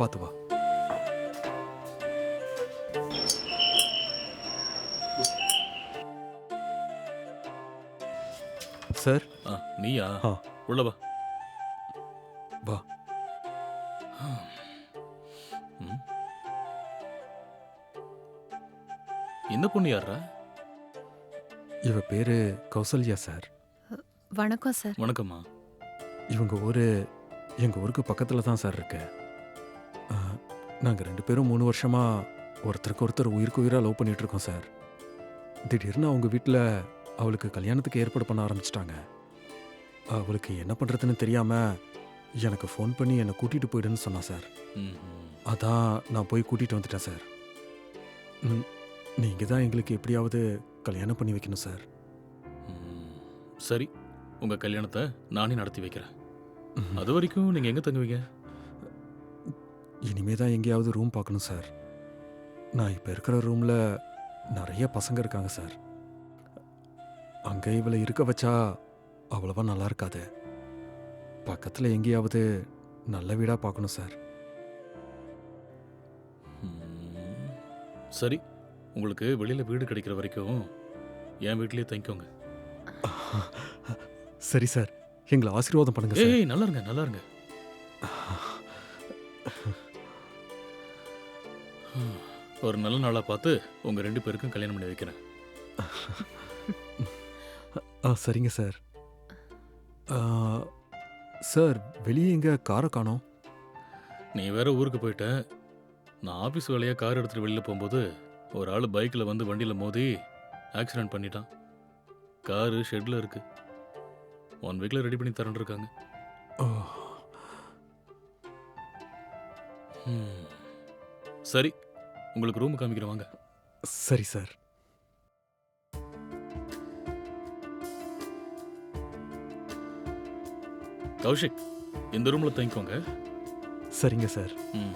பார்த்து வா. சார். நீயா? ஆ. உள்ள வா. வா. ம். இந்த பொண்ணு யாரா? இவ பேரு கௌசல்யா சார். வணக்கம் சார். வணக்கம்மா. இவங்க ஊரு எங்க ஊருக்கு பக்கத்துல தான் சார் இருக்கு. ஆ, நாங்க 2 பேரும் 3 வருஷமா ஒருத்தருக்கு ஒருத்தர் உயிருக்கு உயிரா லவ் பண்ணிட்டு இருக்கோம் சார். திடீர்னு அவங்க வீட்டில் அவளுக்கு கல்யாணத்துக்கு ஏற்பாடு பண்ண ஆரம்பிச்சிட்டாங்க. அவளுக்கு என்ன பண்றதுன்னு தெரியாம எனக்கு ஃபோன் பண்ணி என்னை கூட்டிட்டு போயிடுன்னு சொன்னா சார். ம்ஹும். அதான் நான் போய் கூட்டிட்டு வந்துட்டேன் சார். ம், நீங்க தான் எங்களுக்கு எப்படியாவது கல்யாணம் பண்ணி வைக்கணும் சார். ம். சரி, உங்க கல்யாணத்தை நானே நடத்தி வைக்கிறேன். ம். அது வரைக்கும் நீங்க எங்க தங்குவீங்க? இனிமே தான் எங்கேயாவது ரூம் பார்க்கணும் சார். நான் இப்போ இருக்கிற ரூமில் நிறைய பசங்க இருக்காங்க சார். அங்கே இவளை இருக்க வச்சா அவ்வளவா நல்லா இருக்காது. பக்கத்தில் எங்கேயாவது நல்ல வீடாக பார்க்கணும் சார். ம். சரி, உங்களுக்கு வெளியில வீடு கிடைக்கிற வரைக்கும் என் வீட்லயே தங்கிக்கோங்க. சரி சார், எங்களை ஆசீர்வாதம் பண்ணுங்க சார். ஏய், நல்லா இருங்க, நல்லா இருங்க. ஒரு நல்ல நாளா பார்த்து உங்க 2 பேருக்கும் கல்யாணம் பண்ணி வைக்கிறேன். சரிங்க சார். ஆ, சார் வெளியே எங்க காரை காணோம்? நீ வேற ஊருக்கு போயிட்ட. நான் ஆபீஸ் வேலையா கார் எடுத்துட்டு வெளியில போகும்போது ஒரு ஆள் பைக்ல வந்து வண்டியில மோதி ஆக்சிடென்ட் பண்ணிட்டான். காரு ஷெட்ல இருக்கு. 1 வீக்ல ரெடி பண்ணி தரேன் இருக்காங்க. ஓ, சரி, உங்களுக்கு ரூம் காமிக்கிறேன் வாங்க. சரி சார். கௌஷிக், இந்த ரூம்ல தங்கிக்கோங்க. சரிங்க சார். ம்.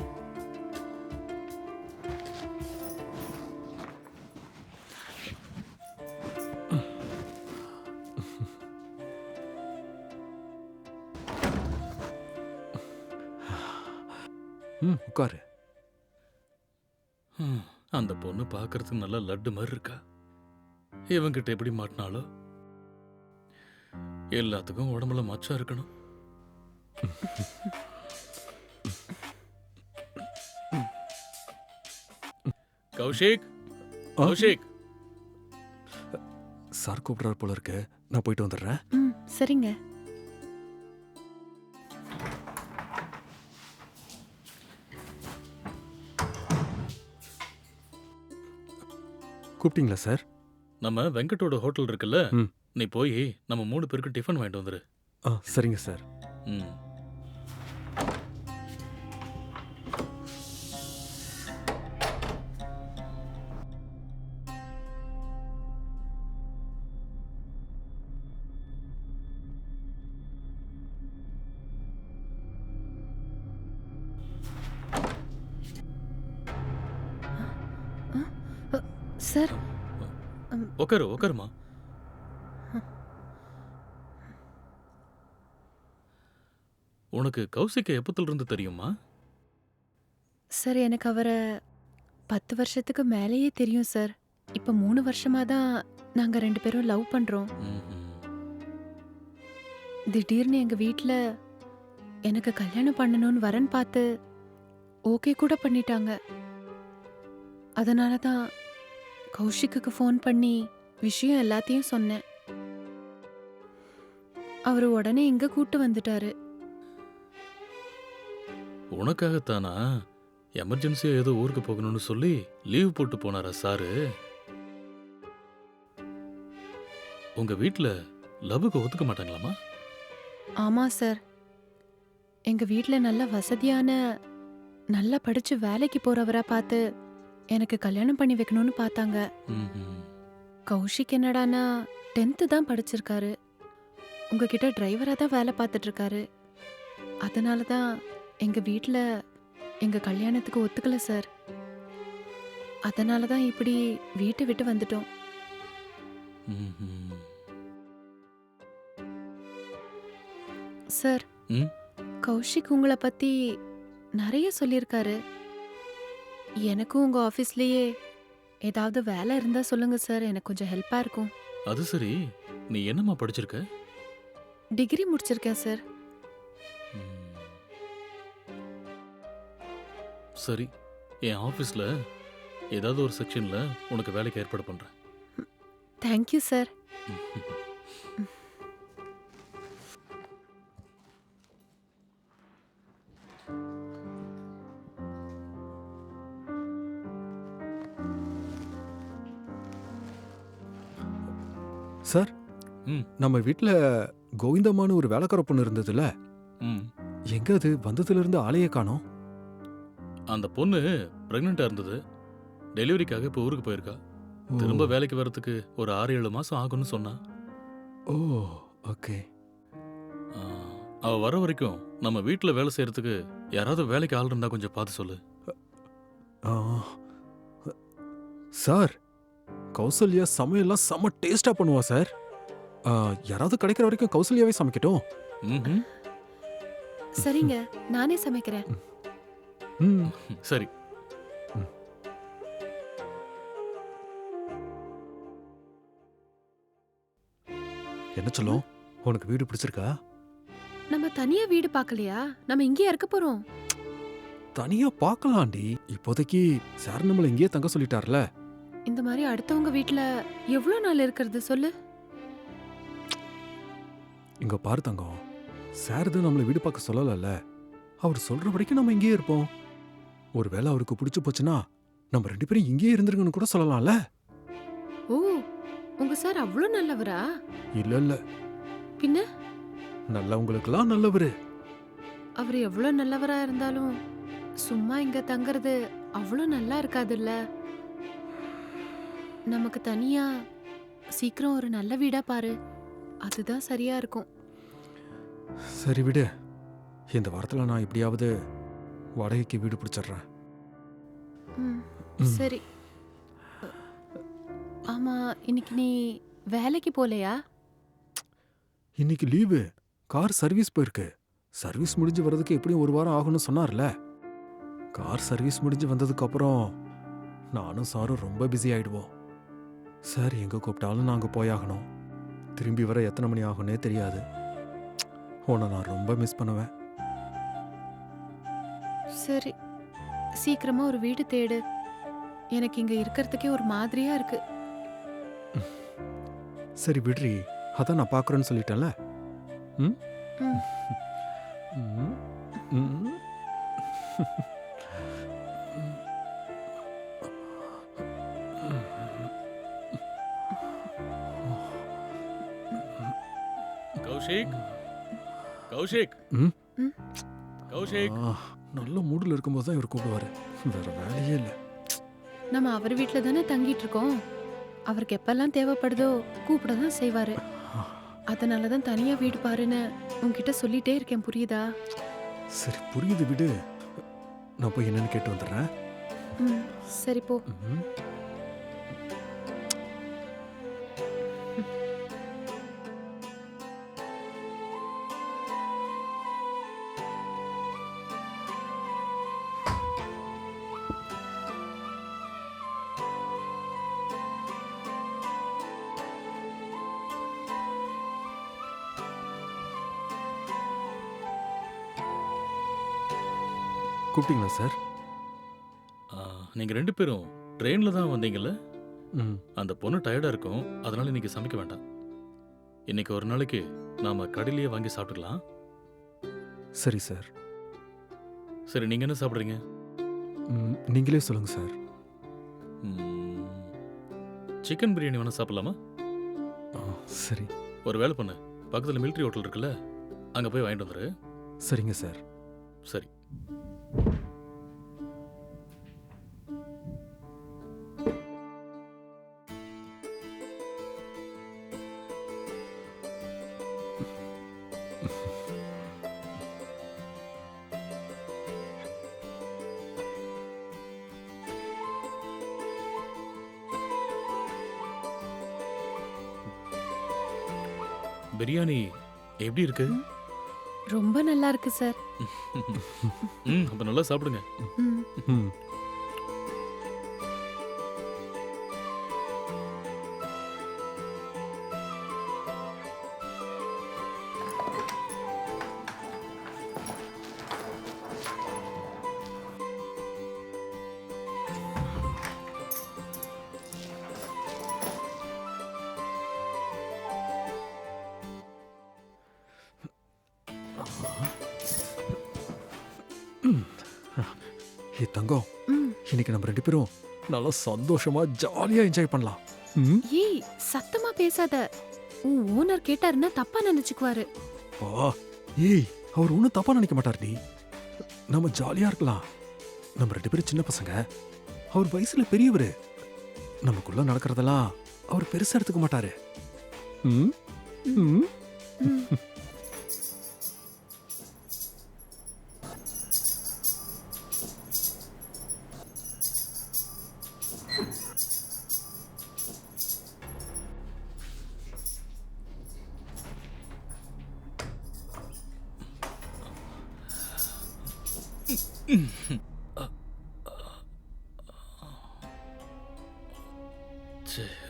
ம், உட்காரு. ம். அந்த பொண்ணு பார்க்கறதுக்கு நல்ல லட்டு மாதிரி இருக்கா. இவங்கிட்ட எப்படி மாட்டினாலோ. எல்லாத்துக்கும் உடம்புல மச்சம் இருக்கணும். கௌஷிக், கௌஷிக். சார் கூப்பிடுறாரு போல இருக்கு. நான் போயிட்டு வந்துடுறேன். ம் சரிங்க. கூப்பிட்டீங்களா சார்? நம்ம வெங்கட்டோட ஹோட்டல் இருக்குல்ல, ம். நீ போய் நம்ம 3 பேருக்கும் டிஃபன் வாங்கிட்டு வந்துரு. சரிங்க சார். ம். சார் உட்காரு, உட்காருமா. உனக்கு கௌசிக்க எப்பத்துல இருந்து தெரியுமா? சார் எனக்கு அவரை 10 வருஷத்துக்கு மேலேயே தெரியும் சார். இப்போ 3 வருஷமா தான் நாங்க 2 பேரும் லவ் பண்றோம். ம்ஹும். திடீர்னு எங்க வீட்ல எனக்கு கல்யாணம் பண்ணணும்னு வரன் பார்த்து ஓகே கூட பண்ணிட்டாங்க. அதனால தான் கௌஷிக்குக்கு ஃபோன் பண்ணி விஷயம் எல்லாத்தையும் சொன்னேன். அவர் உடனே இங்க கூட்டு வந்துட்டாரு. உனக்காகத்தானா எமர்ஜென்சியா ஏதோ ஊருக்கு போகணும்னு சொல்லி லீவ் போட்டு போனாரா சாரு? உங்க வீட்ல லவ்வுக்கு ஒத்துக்க மாட்டாங்களாமா? ஆமா சார். எங்க வீட்ல நல்ல வசதியான நல்லா படிச்சு வேலைக்கு போறவரா பார்த்து எனக்கு கல்யாணம் பண்ணி வைக்கணும்னு பார்த்தாங்க. ம்ஹும். கௌஷிக் என்னடானா 10th தான் படிச்சிருக்காரு. உங்ககிட்ட டிரைவரா தான் வேலை பார்த்துட்டு இருக்காரு. அதனால தான் எங்க வீட்ல எங்க கல்யாணத்துக்கு ஒத்துக்கல சார். அதனால தான் இப்படி வீட்டை விட்டு வந்துட்டோம். ம்ஹும். சார் ம்? கௌஷிக் உங்களை பத்தி நிறைய சொல்லியிருக்காரு. எனக்கும் உங்க ஆஃபீஸ்லயே ஏதாவது வேலை இருந்தா சொல்லுங்க சார். எனக்கு கொஞ்சம் ஹெல்ப்பா இருக்கும். அது சரி, நீ என்னம்மா படிச்சிருக்க? டிகிரி முடிச்சிருக்கேன் சார். ம். சரி, என் ஆஃபீஸில் ஏதாவது ஒரு செக்ஷனில் உனக்கு வேலைக்கு ஏற்பாடு பண்ணுறேன். Thank you sir. சார் ம். நம்ம வீட்டில் கோவிந்தம்மான்னு ஒரு வேலைக்கார பொண்ணு இருந்ததுல, ம். எங்க அது வந்ததுலேருந்து ஆளையே காணோம்? அந்த பொண்ணு ப்ரெக்னெண்ட்டாக இருந்தது. டெலிவரிக்காக இப்போ ஊருக்கு போயிருக்கா. திரும்ப வேலைக்கு வரதுக்கு ஒரு 6-7 மாதம் ஆகும்னு சொன்னா. ஓ ஓகே. ஆ, அவ வர வரைக்கும் நம்ம வீட்டில் வேலை செய்யறதுக்கு யாராவது வேலைக்கு ஆள் இருந்தா கொஞ்சம் பார்த்து சொல்லு. ஆ. சார் கௌசல்யா சமையல்லாம் செம்ம டேஸ்டா பண்ணுவா சார். யாராவது கிடைக்கிற வரைக்கும் கௌசல்யாவே சமைக்கட்டும். ம்ஹும். சரிங்க, நானே சமைக்கிறேன். ம். சரி. என்ன சொல்லும்? உனக்கு வீடு பிடிச்சிருக்கா? நம்ம தனியா வீடு பார்க்கலையா? நம்ம இங்கேயே இருக்க போறோம். தனியா பார்க்கலாம்டி. இப்போதைக்கு சார் நம்மள இங்கேயே தங்க சொல்லிட்டார்ல. இந்த மாதிரி அடுத்தவங்க வீட்ல எவ்வளவு நாள் இருக்கிறது சொல்லு? இங்க பாரு தங்கம், சார் தான் நம்மள வீடு பார்க்க சொல்லலல்ல. அவர் சொல்ற வரைக்கும் நம்ம இங்கேயே இருப்போம். ஒருவேளை அவருக்கு பிடிச்சு போச்சுன்னா நம்ம 2 பேரும் இங்கேயே இருந்துருங்கன்னு கூட சொல்லலாம்ல. ஓ, உங்க சார் அவ்வளவு நல்லவரா? இல்ல இல்ல, பின்ன நல்லவங்களுக்கெல்லாம் நல்லவரு. அவர் எவ்வளவு நல்லவரா இருந்தாலும் சும்மா இங்க தங்குறது அவ்வளவு நல்லா இருக்காதுல்ல. நமக்கு தனியா சீக்கிரம் ஒரு நல்ல வீடா பாரு. அதுதான் சரியா இருக்கும். சரி விடு, இந்த வாரத்துல நான் எப்படியாவது வாடகைக்கு வீடு பிடிச்சிடுறேன். ம், ம். சரி. ஆமா, இன்னைக்கு நீ வேலைக்கு போலையா? இன்னைக்கு லீவு, கார் சர்வீஸ் போயிருக்கு. சர்வீஸ் முடிஞ்சு வர்றதுக்கு எப்படியும் 1 வாரம் ஆகும்னு சொன்னார்ல. கார் சர்வீஸ் முடிஞ்சு வந்ததுக்கு அப்புறம் நானும் சாரும் ரொம்ப பிஸி ஆயிடுவோம். சார் எங்க கூப்பிட்டாலும் நாங்க போயாகணும். திரும்பி வர எத்தனை மணி ஆகும்னே தெரியாது. உன்னை நான் ரொம்ப மிஸ் பண்ணுவேன். சரி, சீக்கிரமா ஒரு வீடு தேடு. எனக்கு இங்க இருக்கிறதுக்கே ஒரு மாதிரியா இருக்கு. சரி விடுறி, அதான் நான் பார்க்குறேன்னு சொல்லிட்டேன்ல. ம் ம். ம். ம். கௌஷிக், கௌஷிக், ம். ம். கௌஷிக். நல்ல மூடில் இருக்கும்போது தான் இவர் கூப்பிடுவாரு. வேற வேலையே இல்லை. நம்ம அவர் வீட்ல தானே தங்கிட்டு இருக்கோம். அவருக்கு எப்பெல்லாம் தேவைப்படுதோ கூப்பிட தான் செய்வாரு. அதனால தான் தனியா வீடு பாருன்னு உன்கிட்ட சொல்லிட்டே இருக்கேன், புரியுதா? சரி புரியுது, விடு. நான் போய் என்னன்னு கேட்டு வந்துடுறேன். ம், சரி போ. ம். கூப்பிட்டீங்களா சார்? நீங்க 2 பேரும் ட்ரெயின்ல தான் வந்தீங்கல்ல? ம். அந்த பொண்ணு டயர்டா இருக்கும், அதனால இன்னைக்கு சமைக்க வேண்டாம். இன்னைக்கு ஒரு நாளைக்கு நாம கடையிலேயே வாங்கி சாப்பிட்டுக்கலாம். சரி சார். சரி, நீங்க என்ன சாப்பிடுறீங்க? நீங்களே சொல்லுங்க சார். சிக்கன் பிரியாணி வேணா சாப்பிடலாமா? சரி. ஒரு வேலை பண்ணு, பக்கத்துல மிலிட்ரி ஹோட்டல் இருக்குல்ல, அங்க போய் வாங்கிட்டு வந்துரு. சரிங்க சார். சரி. பிரியாணி எப்படி இருக்கு? ரொம்ப நல்லா இருக்கு சார். அப்ப நல்லா சாப்பிடுங்க. ம். ம். ஏய் தங்கம், ம். இன்னைக்கு நம்ம 2 பேரும் நல்லா சந்தோஷமா ஜாலியா என்ஜாய் பண்ணலாம். ம். ஏய் சத்தமா பேசாத. உன் ஓனர் கேட்டாருன்னா தப்பா நினைச்சுக்குவாரு. ஆ, ஏய் அவர் ஒன்றும் தப்பா நினைக்க மாட்டார்டி. நம்ம ஜாலியா இருக்கலாம். நம்ம 2 பேரும் சின்ன பசங்க, அவர் வயசுல பெரியவர். நமக்குள்ள நடக்கிறதெல்லாம் அவர் பெருசா எடுத்துக்க மாட்டாரு. ம் ம் ம்.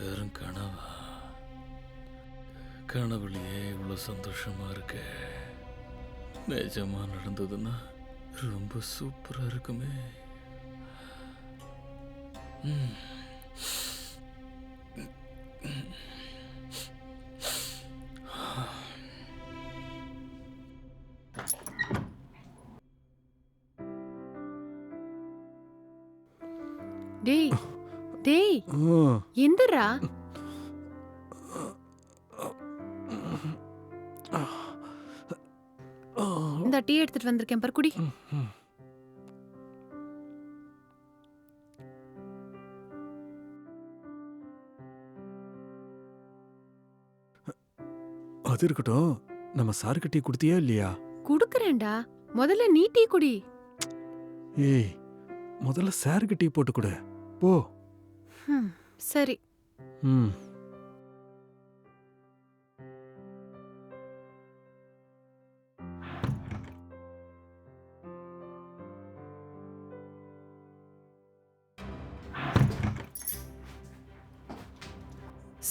வெறும் கனவா? கனவுலயே இவ்வளவு சந்தோஷமா இருக்கு. நிஜமா நடந்ததுன்னா ரொம்ப சூப்பரா இருக்குமே. ம். டேய் டேய் ஆ. எந்திரா. ஆ. இந்த டீ எடுத்துட்டு வந்திருக்கேன் பார், குடி. ம். அது இருக்கட்டும், நம்ம சாருக்கு டீ கொடுத்தியா இல்லையா? குடுக்கறேன்டா. முதல்ல நீ டீ குடி. ஏய் முதல்ல சாருக்கு டீ போட்டு கொடு போ. ம், சரி. ம்.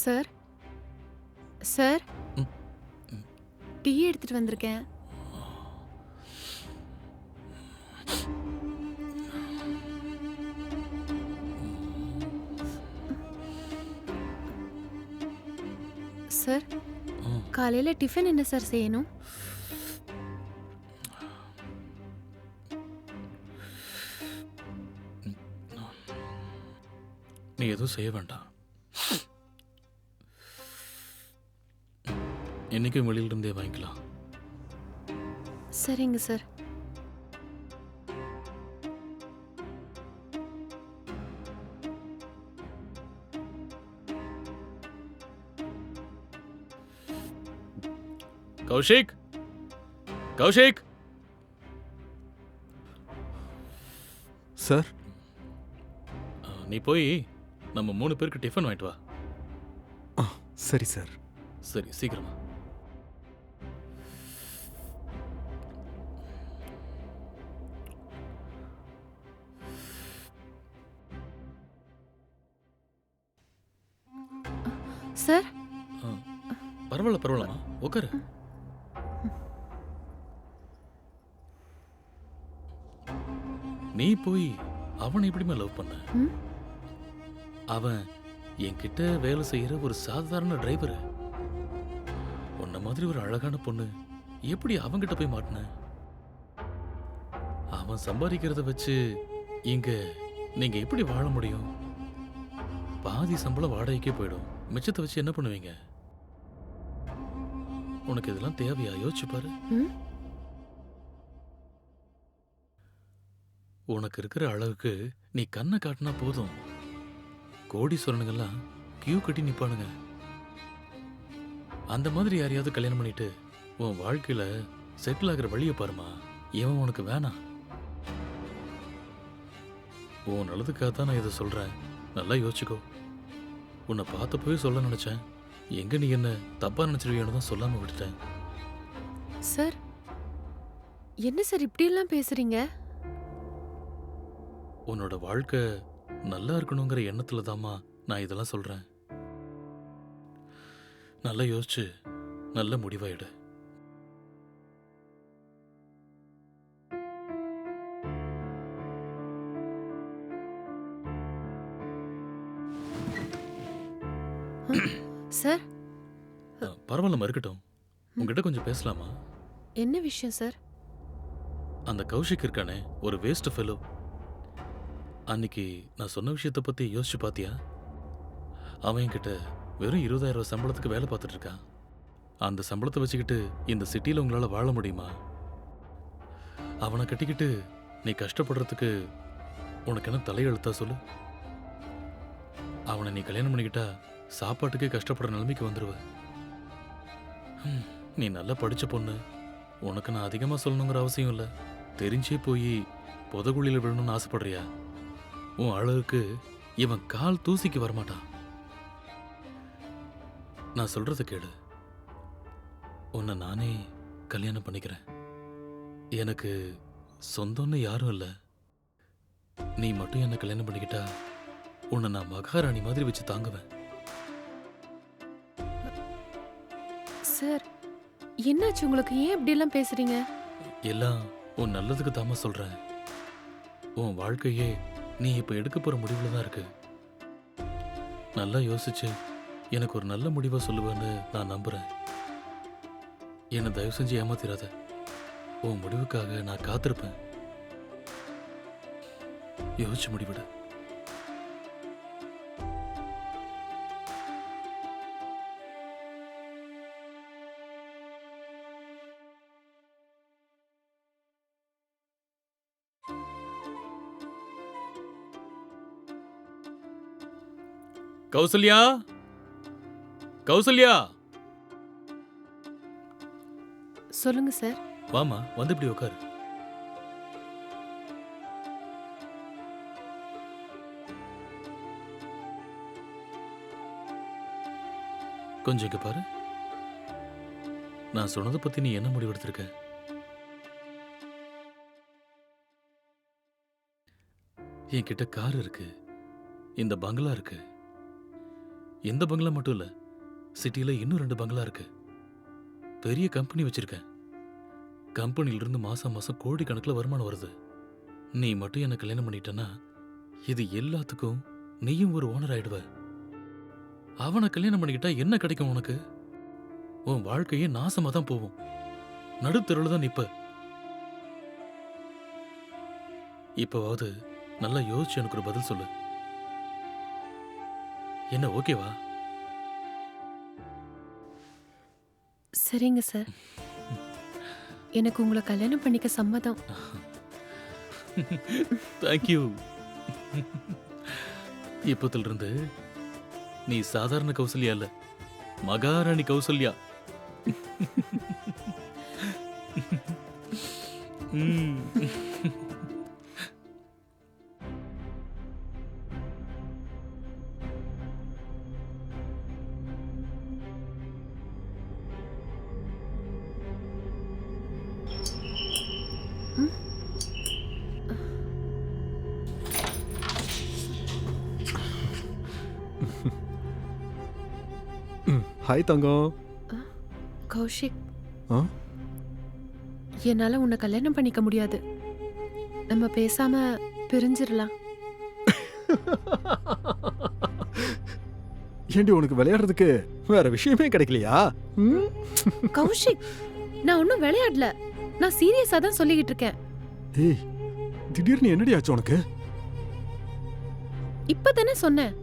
சார் சார் ம். ம். டீ எடுத்துட்டு வந்திருக்கேன். சார் ம். காலையில டிஃபன் என்ன சார் செய்யணும்? நீ எதுவும் செய்ய வேண்டாம். என்னைக்கும் வெளியில இருந்தே வாங்கிக்கலாம். சரிங்க சார். கௌஷிக், கௌஷிக், சார் நீ போய் நம்ம 3 பேருக்கு டிஃபன் வாங்கிட்டு வா. ஆ, சரி சார். சரி, சீக்கிரமா. சார் ஆ, பரவாயில்ல பரவாயில்லம்மா, உட்காரு. நீ போய் அவனை எப்படிமா லவ் பண்ண? ம்? அவன் என்கிட்ட வேலை செய்யற ஒரு சாதாரண டிரைவர். உன்ன மாதிரி ஒரு அழகான பொண்ணு எப்படி அவன்கிட்ட போய் மாட்டின? அவன் சம்பாதிக்கிறத வச்சு இங்க நீங்க எப்படி வாழ முடியும்? பாதி சம்பளம் வாடகைக்கே போயிடும். மிச்சத்தை வச்சு என்ன பண்ணுவீங்க? உனக்கு இதெல்லாம் தேவையா? யோசிச்சு பாரு. ம்? உனக்கு இருக்கிற அளவுக்கு நீ கண்ணை காட்டினா போதும். கோடீஸ்வரனுங்கெல்லாம் கியூ கட்டி நிப்பானுங்க. அந்த மாதிரி யாரையாவது கல்யாணம் பண்ணிட்டு உன் வாழ்க்கையில செட்டில் ஆகிற வழியை பாருமா. இவன் உனக்கு வேணாம். உன் நல்லதுக்காக தான் நான் இதை சொல்றேன். நல்லா யோசிச்சுக்கோ. உன்னை பார்த்தப்பவே சொல்ல நினைச்சேன். எங்க நீ என்ன தப்பா நினைச்சிருவியோன்னு தான் சொல்லாம விட்டுட்டேன். சார் என்ன சார் இப்படியெல்லாம் பேசுறீங்க? உன்னோட வாழ்க்கை நல்லா இருக்கணுங்கிற எண்ணத்துல தாம்மா நான் இதெல்லாம் சொல்றேன். நல்லா யோசிச்சு நல்ல முடிவா எடு. சார், பரவாயில்ல இருக்கட்டும். உங்ககிட்ட கொஞ்சம் பேசலாமா? என்ன விஷயம் சார்? அந்த கௌஷிக் இருக்கானே, ஒரு வேஸ்ட் ஃபெலோ. அன்னைக்கு நான் சொன்ன விஷயத்தை பத்தி யோசிச்சு பாத்தியா? அவன் என்கிட்ட வெறும் 20,000 சம்பளத்துக்கு வேலை பார்த்துட்டு இருக்கான். அந்த சம்பளத்தை வச்சுக்கிட்டு இந்த சிட்டியில் உங்களால வாழ முடியுமா? அவனை கட்டிக்கிட்டு நீ கஷ்டப்படுறதுக்கு உனக்கு என்ன தலையெழுத்தா சொல்லு? அவனை நீ கல்யாணம் பண்ணிக்கிட்டா சாப்பாட்டுக்கே கஷ்டப்படுற நிலைமைக்கு வந்துடுவ. நீ நல்லா படிச்ச பொண்ணு. உனக்கு நான் அதிகமாக சொல்லணுங்கிற அவசியம் இல்லை. தெரிஞ்சே போய் புதகுழியில் விழணும்னு ஆசைப்படுறியா? உன் அழகுக்கு இவன் கால் தூசிக்கு வரமாட்டான். நான் சொல்றத கேளு. உன்னை நானே கல்யாணம் பண்ணிக்கிறேன். எனக்கு சொந்தம்னு யாரும் இல்லை. நீ மட்டும் என்னை கல்யாணம் பண்ணிக்கிட்டா உன்னை நான் மகாராணி மாதிரி வச்சு தாங்குவேன். சார், என்னாச்சு உங்களுக்கு? ஏன் இப்படியெல்லாம் பேசுறீங்க? எல்லாம் உன் நல்லதுக்கு தாமா சொல்றேன். உன் வாழ்க்கையே நீ இப்ப எடுக்க போற முடிவுல தான் இருக்கு. நல்லா யோசிச்சு எனக்கு ஒரு நல்ல முடிவா சொல்லுவேன்னு நான் நம்புறேன். என்னை தயவு செஞ்சு ஏமாத்திராத. உன் முடிவுக்காக நான் காத்திருப்பேன். யோசிச்சு முடிவிடு. கௌசல்யா, கௌசல்யா, சொல்லுங்க சார். வாமா, வந்து இப்படி உட்காரு. கொஞ்சம் இங்க பாரு. நான் சொன்னதை பத்தி நீ என்ன முடிவெடுத்திருக்க? என்கிட்ட கார் இருக்கு, இந்த பங்களா இருக்கு. இந்த பங்களா மட்டும் இல்ல, சிட்டில இன்னும் 2 பங்களா இருக்கு. பெரிய கம்பெனி வச்சிருக்கேன். கம்பெனில இருந்து மாசம் மாசம் கோடிக்கணக்கில் வருமானம் வருது. நீ மட்டும் என்ன கல்யாணம் பண்ணிட்டனா இது எல்லாத்துக்கும் நீயும் ஒரு ஓனர் ஆயிடுவ. அவனை கல்யாணம் பண்ணிக்கிட்டா என்ன கிடைக்கும் உனக்கு? உன் வாழ்க்கையே நாசமா தான் போகும். நடுத்தெருவுல தான் நிப்ப. இப்பவாவது நல்லா யோசிச்சு எனக்கு ஒரு பதில் சொல்லு. என்ன ஓகேவா? சரிங்க சார், எனக்கு உங்களை கல்யாணம் பண்ணிக்க சம்மதம். தேங்க்யூ. இப்பத்துல இருந்து நீ சாதாரண கௌசல்யா இல்ல, மகாராணி கௌசல்யா. ஹாய் தங்கம். கௌஷிக், ஆ என்னால உன்னை கல்யாணம் பண்ணிக்க முடியாது. நம்ம பேசாம பிரிஞ்சிடலாம். ஏண்டி உனக்கு விளையாடுறதுக்கு வேற விஷயமே கிடைக்கலையா? கௌஷிக், நான் ஒன்னும் விளையாடல. நான் சீரியஸா தான் சொல்லிக்கிட்டு இருக்கேன். ஏய், திடீர்னு என்னடி ஆச்சு உனக்கு? இப்பதானே சொன்னேன்,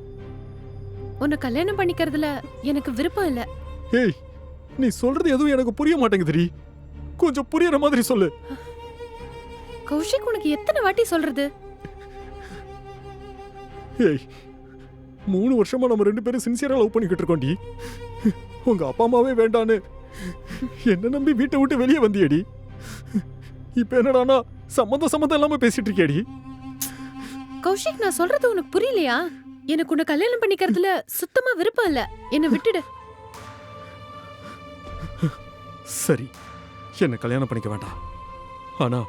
உன்னை கல்யாணம் பண்ணிக்கிறதுல எனக்கு விருப்பம் இல்ல. ஏய், நீ சொல்றது எதுவும் எனக்கு புரிய மாட்டேங்குதுடி. கொஞ்சம் புரியற மாதிரி சொல்லு. கௌஷிக், உனக்கு எத்தனை வாட்டி சொல்றது? ஏய், 3 வருஷமா நம்ம 2 பேரும் சின்சியரா லவ் பண்ணிக்கிட்டு இருக்கோம்டி. உங்க அப்பா அம்மாவே வேண்டான்னு என்ன நம்பி வீட்டை விட்டு வெளியே வந்தியடி. இப்ப என்னடானா சம்மந்தம் இல்லாம பேசிட்டு இருக்கியாடி. கௌஷிக், நான் சொல்றது உனக்கு புரியலையா? எனக்கு உன்னை கல்யாணம் பண்ணிக்கிறதுல சுத்தமா விருப்பம் இல்ல. என்ன விட்டுடு. சரி, என்ன கல்யாணம் பண்ணிக்க வேண்டாம். ஆனா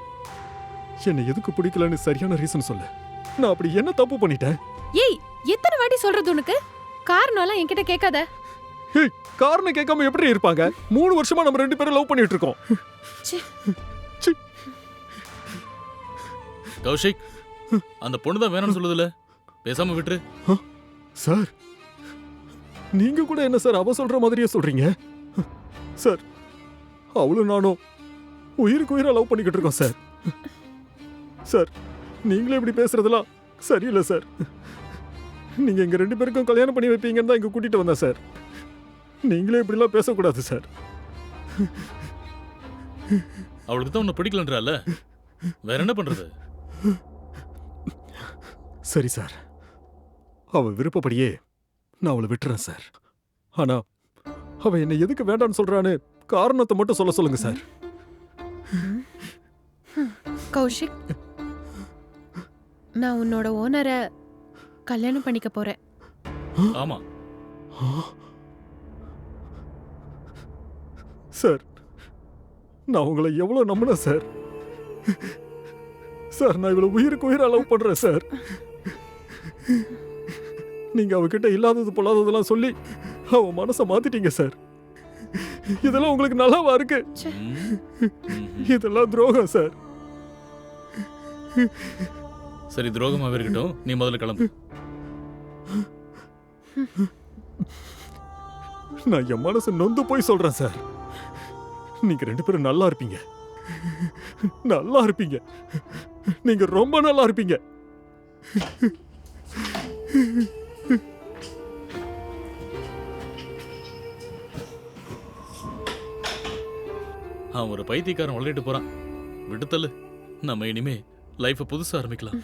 என்னை எதுக்கு பிடிக்கலன்னு சரியான ரீசன் சொல்லு. நான் அப்படி என்ன தப்பு பண்ணிட்டேன்? ஏய், எத்தனை வாட்டி சொல்றது உனக்கு? காரணம்லாம் என்கிட்ட கேட்காத. ஏய், காரணம் கேட்காம எப்படி இருப்பாங்க? 3 வருஷமா நம்ம 2 பேரும் லவ் பண்ணிட்டு இருக்கோம். ச்சே. ச்சீ. கௌஷிக், அந்த பொண்ணு தான் வேணும்னு சொல்லுதுல, பேசாம விட்டுரு. சார், நீங்க கூட என்ன சார் அவ சொல்ற மாதிரியே சொல்றீங்க? சார், அவளும் நானும் உயிருக்கு உயிரா லவ் பண்ணிக்கிட்டு இருக்கோம் சார். சார், நீங்களே இப்படி பேசுறதெல்லாம் சரியில்லை சார். நீங்க எங்க 2 பேருக்கும் கல்யாணம் பண்ணி வைப்பீங்கன்னு தான் இங்க கூட்டிட்டு வந்தேன் சார். நீங்களே இப்படிலாம் பேசக்கூடாது சார். அவளுக்கு தான் உன்னை பிடிக்கலன்றால, வேற என்ன பண்றது? சரி சார், அவ விருப்பப்படியே நான் அவளை விட்டுறேன் சார். ஆனா அவ என்னை எதுக்கு வேண்டான்னு சொல்றான்னு காரணத்தை மட்டும் சொல்ல சொல்லுங்க சார். கௌஷிக், நான் உன்னோட ஓனரை கல்யாணம் பண்ணிக்க போறேன். ஆமா, சார், நான் உங்களை எவ்வளவு நம்பினேன் சார். சார், நான் இவ்வளவு உயிருக்கு உயிரா லவ் பண்றேன் சார். நீங்க அவகிட்ட இல்லாதது பொல்லாததெல்லாம் சொல்லி அவ மனசை மாத்திட்டீங்க சார். இதெல்லாம் உங்களுக்கு நல்லாவா இருக்கு? இதெல்லாம் துரோகம் சார். சரி, துரோகமாவே இருக்கட்டும், நீ முதல்ல கிளம்பு. நான் என் மனசு நொந்து போய் சொல்றேன் சார். நீங்க 2 பேரும் நல்லா இருப்பீங்க, நல்லா இருப்பீங்க. நீங்க ரொம்ப நல்லா இருப்பீங்க. அவன் ஒரு பைத்தியக்காரன் விளையாட்டு போறான், விட்டுத்தள்ளு. நம்ம இனிமே லைஃபை புதுசா ஆரம்பிக்கலாம்.